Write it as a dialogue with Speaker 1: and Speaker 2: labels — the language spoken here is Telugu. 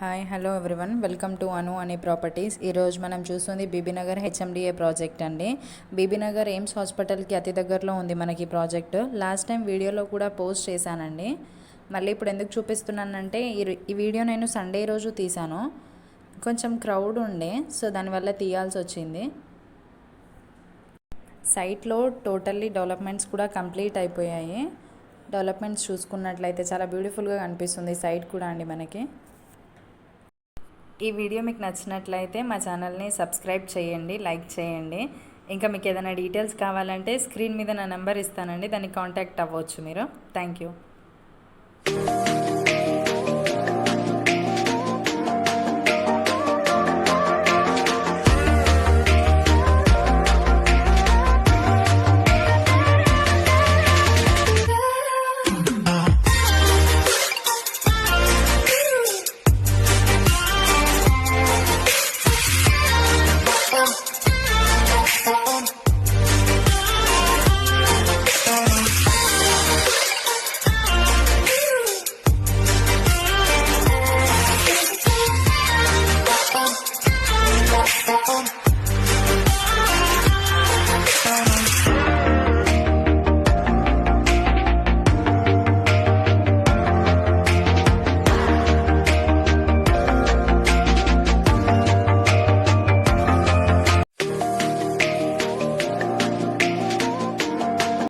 Speaker 1: Hi hello everyone, welcome to Anu అనే ప్రాపర్టీస్. ఈరోజు మనం చూస్తుంది బీబీనగర్ హెచ్ఎండిఏ ప్రాజెక్ట్ అండి. బీబీనగర్ ఎయిమ్స్ హాస్పిటల్కి అతి దగ్గరలో ఉంది మనకి ప్రాజెక్ట్. లాస్ట్ టైం వీడియోలో కూడా పోస్ట్ చేశానండి. మళ్ళీ ఇప్పుడు ఎందుకు చూపిస్తున్నానంటే ఈ వీడియో నేను సండే రోజు తీశాను. కొంచెం క్రౌడ్ ఉండే, సో దానివల్ల తీయాల్సి వచ్చింది. సైట్లో టోటల్లీ డెవలప్మెంట్స్ కూడా కంప్లీట్ అయిపోయాయి. డెవలప్మెంట్స్ చూసుకున్నట్లయితే చాలా బ్యూటిఫుల్గా కనిపిస్తుంది సైట్ కూడా అండి మనకి. ఈ వీడియో మీకు నచ్చినట్లయితే మా ఛానల్ని సబ్స్క్రైబ్ చేయండి, లైక్ చేయండి. ఇంకా మీకు ఏదైనా డీటెయిల్స్ కావాలంటే స్క్రీన్ మీద నా నెంబర్ ఇస్తానండి, దానికి కాంటాక్ట్ అవ్వచ్చు మీరు. Thank you. On